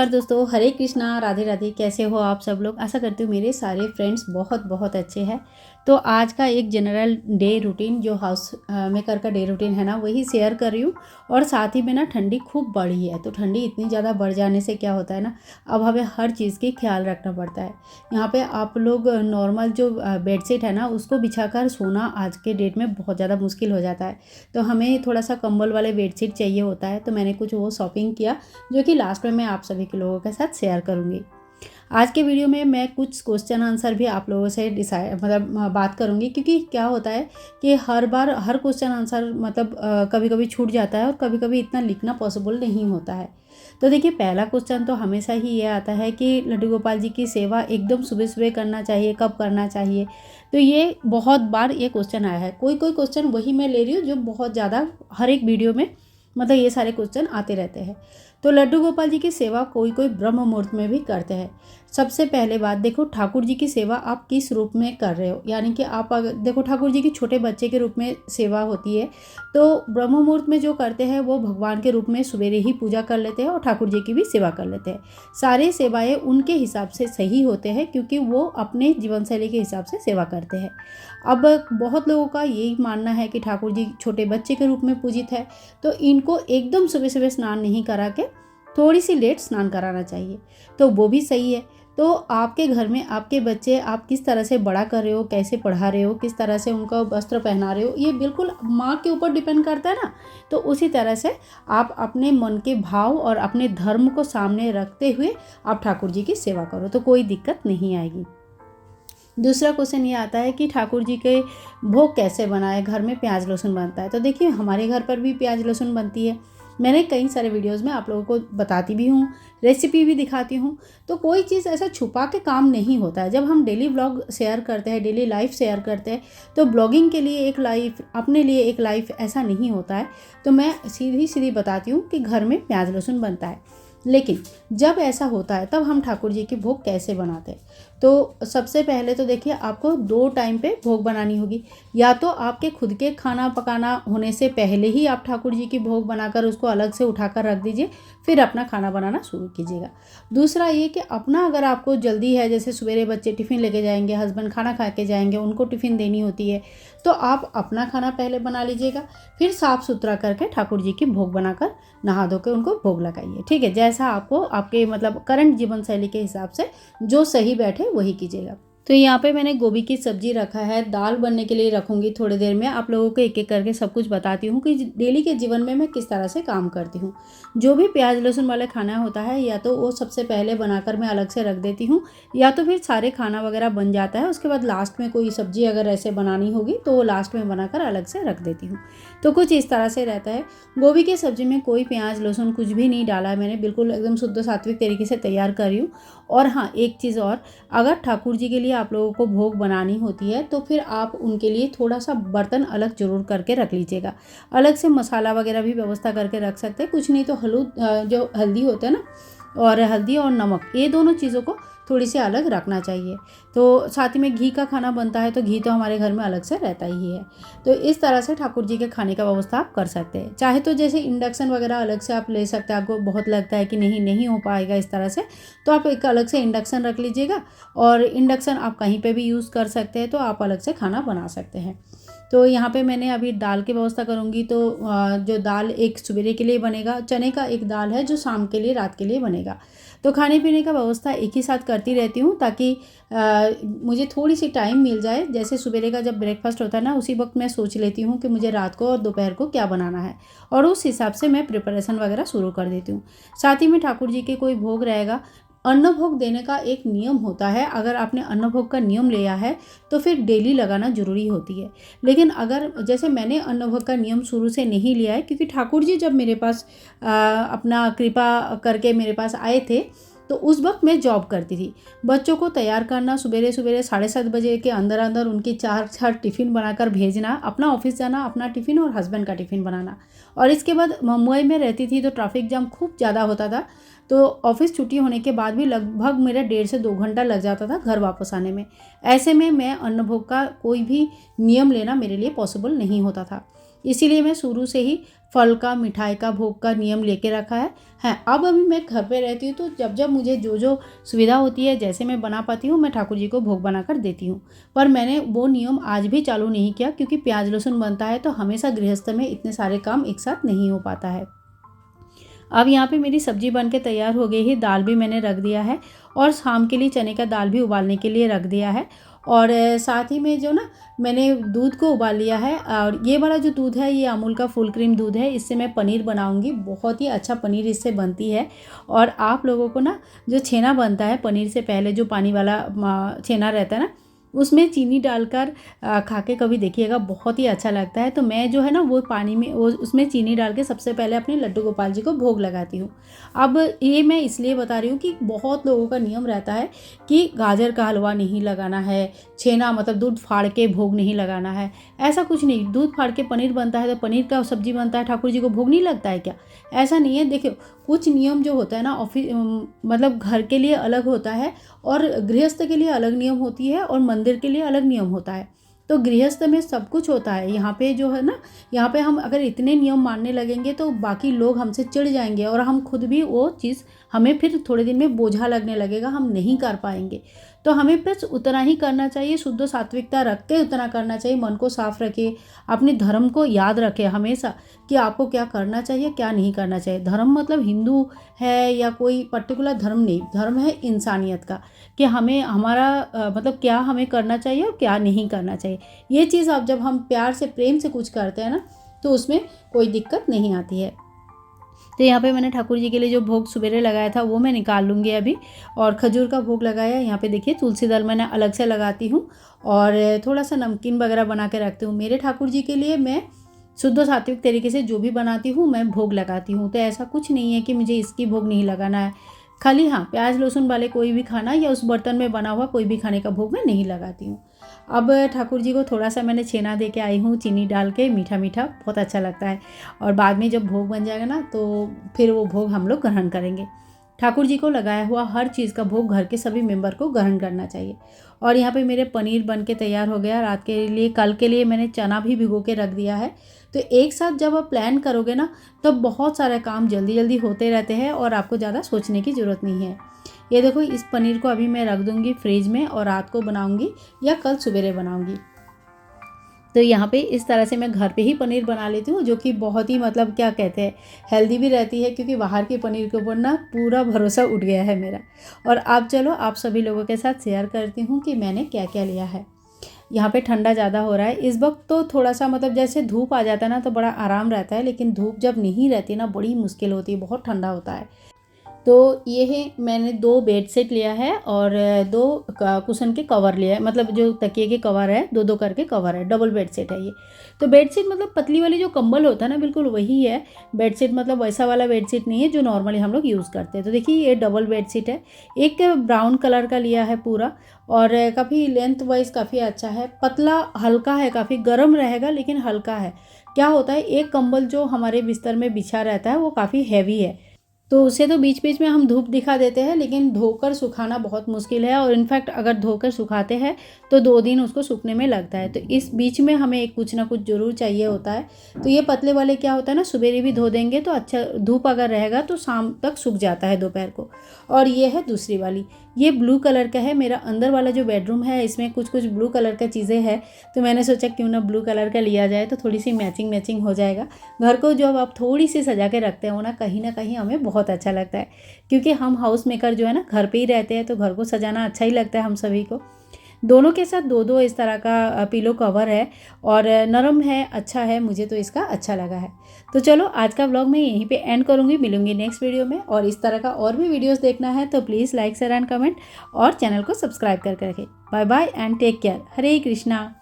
नमस्कार दोस्तों, हरे कृष्णा, राधे राधे। कैसे हो आप सब लोग? आशा करती हूँ मेरे सारे फ्रेंड्स बहुत बहुत अच्छे हैं। तो आज का एक जनरल डे रूटीन जो हाउस मेकर का डे रूटीन है ना, वही शेयर कर रही हूँ। और साथ ही में ना ठंडी खूब बढ़ी है, तो ठंडी इतनी ज़्यादा बढ़ जाने से क्या होता है ना, अब हमें हर चीज़ की ख्याल रखना पड़ता है। यहाँ पे आप लोग नॉर्मल जो बेडशीट है ना, उसको बिछाकर सोना आज के डेट में बहुत ज़्यादा मुश्किल हो जाता है। तो हमें थोड़ा सा कंबल वाले बेडशीट चाहिए होता है, तो मैंने कुछ वो शॉपिंग किया, जो कि लास्ट में मैं आप सभी के लोगों के साथ शेयर करूँगी। आज के वीडियो में मैं कुछ क्वेश्चन आंसर भी आप लोगों से बात करूँगी, क्योंकि क्या होता है कि हर बार हर क्वेश्चन आंसर कभी कभी छूट जाता है और कभी कभी इतना लिखना पॉसिबल नहीं होता है। तो देखिए, पहला क्वेश्चन तो हमेशा ही ये आता है कि लड्डू गोपाल जी की सेवा एकदम सुबह सुबह करना चाहिए, कब करना चाहिए। तो ये बहुत बार ये क्वेश्चन आया है। कोई कोई क्वेश्चन वही मैं ले रही हूँ जो बहुत ज़्यादा हर एक वीडियो में ये सारे क्वेश्चन आते रहते हैं। तो लड्डू गोपाल जी की सेवा कोई कोई ब्रह्म मुहूर्त में भी करते हैं। सबसे पहले बात देखो, ठाकुर जी की सेवा आप किस रूप में कर रहे हो। यानी कि आप अगर देखो, ठाकुर जी की छोटे बच्चे के रूप में सेवा होती है, तो ब्रह्म मुहूर्त में जो करते हैं वो भगवान के रूप में सवेरे ही पूजा कर लेते हैं और ठाकुर जी की भी सेवा कर लेते हैं। सारे सेवाएं उनके हिसाब से सही होते हैं, क्योंकि वो अपने जीवन शैली के हिसाब से सेवा करते हैं। अब बहुत लोगों का यही मानना है कि ठाकुर जी छोटे बच्चे के रूप में पूजित है, तो इनको एकदम सुबह सुबह स्नान नहीं करा के थोड़ी सी लेट स्नान कराना चाहिए, तो वो भी सही है। तो आपके घर में आपके बच्चे आप किस तरह से बड़ा कर रहे हो, कैसे पढ़ा रहे हो, किस तरह से उनका वस्त्र पहना रहे हो, ये बिल्कुल माँ के ऊपर डिपेंड करता है ना। तो उसी तरह से आप अपने मन के भाव और अपने धर्म को सामने रखते हुए आप ठाकुर जी की सेवा करो, तो कोई दिक्कत नहीं आएगी। दूसरा क्वेश्चन ये आता है कि ठाकुर जी के भोग कैसे बनाए, घर में प्याज लहसुन बनता है। तो देखिए, हमारे घर पर भी प्याज लहसुन बनती है। मैंने कई सारे वीडियोस में आप लोगों को बताती भी हूँ, रेसिपी भी दिखाती हूँ। तो कोई चीज़ ऐसा छुपा के काम नहीं होता है। जब हम डेली ब्लॉग शेयर करते हैं, डेली लाइफ शेयर करते हैं, तो ब्लॉगिंग के लिए एक लाइफ, अपने लिए एक लाइफ, ऐसा नहीं होता है। तो मैं सीधी सीधी बताती हूँ कि घर में प्याज लहसुन बनता है। लेकिन जब ऐसा होता है तब हम ठाकुर जी की भोग कैसे बनाते हैं। तो सबसे पहले तो देखिए, आपको 2 टाइम पे भोग बनानी होगी। या तो आपके खुद के खाना पकाना होने से पहले ही आप ठाकुर जी की भोग बनाकर उसको अलग से उठाकर रख दीजिए, फिर अपना खाना बनाना शुरू कीजिएगा। दूसरा ये कि अपना अगर आपको जल्दी है, जैसे सवेरे बच्चे टिफ़िन लेके जाएंगे, हस्बैंड खाना खा के जाएंगे, उनको टिफ़िन देनी होती है, तो आप अपना खाना पहले बना लीजिएगा, फिर साफ़ सुथरा करके ठाकुर जी की भोग बनाकर नहा धो के उनको भोग लगाइए। ठीक है, जैसा आपको आपके करंट जीवन शैली के हिसाब से जो सही बैठे वही कीजिएगा। तो यहाँ पे मैंने गोभी की सब्जी रखा है, दाल बनने के लिए रखूँगी थोड़ी देर में। आप लोगों को एक एक करके सब कुछ बताती हूँ कि डेली के जीवन में मैं किस तरह से काम करती हूँ। जो भी प्याज लहसुन वाला खाना होता है, या तो वो सबसे पहले बनाकर मैं अलग से रख देती हूँ, या तो फिर सारे खाना वगैरह बन जाता है, उसके बाद लास्ट में कोई सब्जी अगर ऐसे बनानी होगी तो वो लास्ट में बनाकर अलग से रख देती हूँ। तो कुछ इस तरह से रहता है। गोभी की सब्जी में कोई प्याज लहसुन कुछ भी नहीं डाला है मैंने, बिल्कुल एकदम शुद्ध सात्विक तरीके से तैयार कर रही हूँ। और हाँ, एक चीज़ और, अगर ठाकुर जी के लिए आप लोगों को भोग बनानी होती है, तो फिर आप उनके लिए थोड़ा सा बर्तन अलग जरूर करके रख लीजिएगा। अलग से मसाला वगैरह भी व्यवस्था करके रख सकते हैं। कुछ नहीं तो जो हल्दी होता है ना, और हल्दी और नमक, ये दोनों चीज़ों को थोड़ी सी अलग रखना चाहिए। तो साथ ही में घी का खाना बनता है, तो घी तो हमारे घर में अलग से रहता ही है। तो इस तरह से ठाकुर जी के खाने का व्यवस्था आप कर सकते हैं। चाहे तो जैसे इंडक्शन वगैरह अलग से आप ले सकते हैं, आपको बहुत लगता है कि नहीं हो पाएगा इस तरह से, तो आप एक अलग से इंडक्शन रख लीजिएगा। और इंडक्शन आप कहीं पे भी यूज़ कर सकते हैं, तो आप अलग से खाना बना सकते हैं। तो यहाँ पे मैंने अभी दाल की व्यवस्था करूँगी। तो जो दाल एक सवेरे के लिए बनेगा, चने का एक दाल है जो शाम के लिए, रात के लिए बनेगा। तो खाने पीने का व्यवस्था एक ही साथ करती रहती हूँ, ताकि मुझे थोड़ी सी टाइम मिल जाए। जैसे सवेरे का जब ब्रेकफास्ट होता है ना, उसी वक्त मैं सोच लेती हूँ कि मुझे रात को और दोपहर को क्या बनाना है, और उस हिसाब से मैं प्रिपरेशन वगैरह शुरू कर देती हूँ। साथ ही में ठाकुर जी के कोई भोग रहेगा, अन्न भोग देने का एक नियम होता है। अगर आपने अन्न भोग का नियम लिया है, तो फिर डेली लगाना जरूरी होती है। लेकिन अगर जैसे मैंने अन्न भोग का नियम शुरू से नहीं लिया है, क्योंकि ठाकुर जी जब मेरे पास अपना कृपा करके मेरे पास आए थे, तो उस वक्त मैं जॉब करती थी। बच्चों को तैयार करना, सवेरे सवेरे 7:30 बजे के अंदर अंदर उनकी 4 टिफ़िन बनाकर भेजना, अपना ऑफिस जाना, अपना टिफ़िन और हस्बैंड का टिफ़िन बनाना। और इसके बाद मुंबई में रहती थी, तो ट्रैफिक जाम खूब ज़्यादा होता था। तो ऑफिस छुट्टी होने के बाद भी लगभग मेरा 1.5 से 2 घंटा लग जाता था घर वापस आने में। ऐसे में मैं अन्न भोग का कोई भी नियम लेना मेरे लिए पॉसिबल नहीं होता था। इसीलिए मैं शुरू से ही फल का, मिठाई का, भोग का नियम लेके रखा है। अब अभी मैं घर पे रहती हूँ तो जब जब मुझे जो जो सुविधा होती है, जैसे मैं बना पाती हूँ, मैं ठाकुर जी को भोग बनाकर देती हूँ। पर मैंने वो नियम आज भी चालू नहीं किया, क्योंकि प्याज लहसुन बनता है तो हमेशा गृहस्थ में इतने सारे काम एक साथ नहीं हो पाता है। अब यहाँ पे मेरी सब्जी बन के तैयार हो गई है। दाल भी मैंने रख दिया है और शाम के लिए चने का दाल भी उबालने के लिए रख दिया है। और साथ ही में जो ना मैंने दूध को उबाल लिया है, और ये वाला जो दूध है ये अमूल का फुल क्रीम दूध है। इससे मैं पनीर बनाऊंगी, बहुत ही अच्छा पनीर इससे बनती है। और आप लोगों को ना जो छेना बनता है पनीर से पहले, जो पानी वाला छेना रहता है ना, उसमें चीनी डालकर खा के कभी देखिएगा, बहुत ही अच्छा लगता है। तो मैं जो है ना वो पानी में वो उसमें चीनी डाल के सबसे पहले अपने लड्डू गोपाल जी को भोग लगाती हूँ। अब ये मैं इसलिए बता रही हूँ कि बहुत लोगों का नियम रहता है कि गाजर का हलवा नहीं लगाना है, छेना मतलब दूध फाड़ के भोग नहीं लगाना है। ऐसा कुछ नहीं, दूध फाड़ के पनीर बनता है तो पनीर का सब्जी बनता है, ठाकुर जी को भोग नहीं लगता है क्या? ऐसा नहीं है। देखियो, कुछ नियम जो होता है ना ऑफिस मतलब घर के लिए अलग होता है, और गृहस्थ के लिए अलग नियम होती है, और मंदिर के लिए अलग नियम होता है। तो गृहस्थ में सब कुछ होता है। यहाँ पे जो है ना, यहाँ पे हम अगर इतने नियम मानने लगेंगे तो बाकी लोग हमसे चिढ़ जाएंगे, और हम खुद भी वो चीज़ हमें फिर थोड़े दिन में बोझा लगने लगेगा, हम नहीं कर पाएंगे। तो हमें बस उतना ही करना चाहिए, शुद्ध सात्विकता रख के उतना करना चाहिए। मन को साफ रखिए, अपने धर्म को याद रखें हमेशा कि आपको क्या करना चाहिए, क्या नहीं करना चाहिए। धर्म मतलब हिंदू है या कोई पर्टिकुलर धर्म नहीं, धर्म है इंसानियत का, कि हमें हमारा मतलब क्या हमें करना चाहिए और क्या नहीं करना चाहिए। ये चीज़ अब जब हम प्यार से, प्रेम से कुछ करते हैं ना, तो उसमें कोई दिक्कत नहीं आती है। तो यहाँ पे मैंने ठाकुर जी के लिए जो भोग सवेरे लगाया था वो मैं निकाल लूँगी अभी। और खजूर का भोग लगाया। यहाँ पे देखिए तुलसी दल मैंने अलग से लगाती हूँ, और थोड़ा सा नमकीन वगैरह बना के रखती हूँ। मेरे ठाकुर जी के लिए मैं शुद्ध सात्विक तरीके से जो भी बनाती हूँ मैं भोग लगाती हूँ। तो ऐसा कुछ नहीं है कि मुझे इसकी भोग नहीं लगाना है। खाली हाँ, प्याज लहसुन वाले कोई भी खाना या उस बर्तन में बना हुआ कोई भी खाने का भोग मैं नहीं लगाती हूँ। अब ठाकुर जी को थोड़ा सा मैंने छेना दे के आई हूँ, चीनी डाल के, मीठा मीठा, बहुत अच्छा लगता है। और बाद में जब भोग बन जाएगा ना तो फिर वो भोग हम लोग ग्रहण करेंगे। ठाकुर जी को लगाया हुआ हर चीज़ का भोग घर के सभी मेंबर को ग्रहण करना चाहिए। और यहाँ पे मेरे पनीर बन के तैयार हो गया। रात के लिए, कल के लिए मैंने चना भी भिगो के रख दिया है। तो एक साथ जब आप प्लान करोगे ना तो बहुत सारे काम जल्दी जल्दी होते रहते हैं, और आपको ज़्यादा सोचने की ज़रूरत नहीं है। ये देखो, इस पनीर को अभी मैं रख दूँगी फ्रिज में, और रात को बनाऊँगी या कल सवेरे बनाऊँगी। तो यहाँ पे इस तरह से मैं घर पे ही पनीर बना लेती हूँ, जो कि बहुत ही मतलब क्या कहते हैं, हेल्दी भी रहती है, क्योंकि बाहर के पनीर के ऊपर ना पूरा भरोसा उठ गया है मेरा। और अब चलो आप सभी लोगों के साथ शेयर करती हूँ कि मैंने क्या क्या लिया है। यहाँ पे ठंडा ज़्यादा हो रहा है इस वक्त, तो थोड़ा सा मतलब जैसे धूप आ जाता है ना तो बड़ा आराम रहता है, लेकिन धूप जब नहीं रहती ना बड़ी मुश्किल होती है, बहुत ठंडा होता है। तो ये है, मैंने 2 बेड सेट लिया है और 2 कुशन के कवर लिया है, मतलब जो तकिए के कवर है, 2-2 करके कवर है, डबल बेड सेट है ये। तो बेड सेट मतलब पतली वाली जो कंबल होता है ना, बिल्कुल वही है। बेड सेट मतलब वैसा वाला बेड सेट नहीं है जो नॉर्मली हम लोग यूज़ करते हैं। तो देखिए ये डबल बेड सेट है, एक ब्राउन कलर का लिया है पूरा, और काफ़ी लेंथ वाइज काफ़ी अच्छा है, पतला हल्का है, काफ़ी गर्म रहेगा लेकिन हल्का है। क्या होता है, एक कंबल जो हमारे बिस्तर में बिछा रहता है वो काफ़ी हैवी है, तो उसे तो बीच बीच में हम धूप दिखा देते हैं, लेकिन धोकर सुखाना बहुत मुश्किल है। और इनफैक्ट अगर धोकर सुखाते हैं तो 2 दिन उसको सूखने में लगता है। तो इस बीच में हमें एक कुछ ना कुछ ज़रूर चाहिए होता है। तो ये पतले वाले क्या होता है ना, सुबेरे भी धो देंगे तो अच्छा, धूप अगर रहेगा तो शाम तक सूख जाता है, दोपहर को। और ये है दूसरी वाली, ये ब्लू कलर का है। मेरा अंदर वाला जो बेडरूम है इसमें कुछ कुछ ब्लू कलर का चीज़ें हैं, तो मैंने सोचा क्यों ना ब्लू कलर का लिया जाए, तो थोड़ी सी मैचिंग हो जाएगा। घर को जब आप थोड़ी सी सजा के रखते हो ना कहीं हमें बहुत अच्छा लगता है, क्योंकि हम हाउस मेकर जो है ना घर पे ही रहते हैं, तो घर को सजाना अच्छा ही लगता है हम सभी को। दोनों के साथ 2-2 इस तरह का पिलो कवर है, और नरम है, अच्छा है, मुझे तो इसका अच्छा लगा है। तो चलो आज का व्लॉग मैं यहीं पे एंड करूँगी, मिलूंगी नेक्स्ट वीडियो में। और इस तरह का और भी वीडियोस देखना है तो please like, share and comment, और चैनल को सब्सक्राइब करके रखें। Bye bye and take care. Hare Krishna.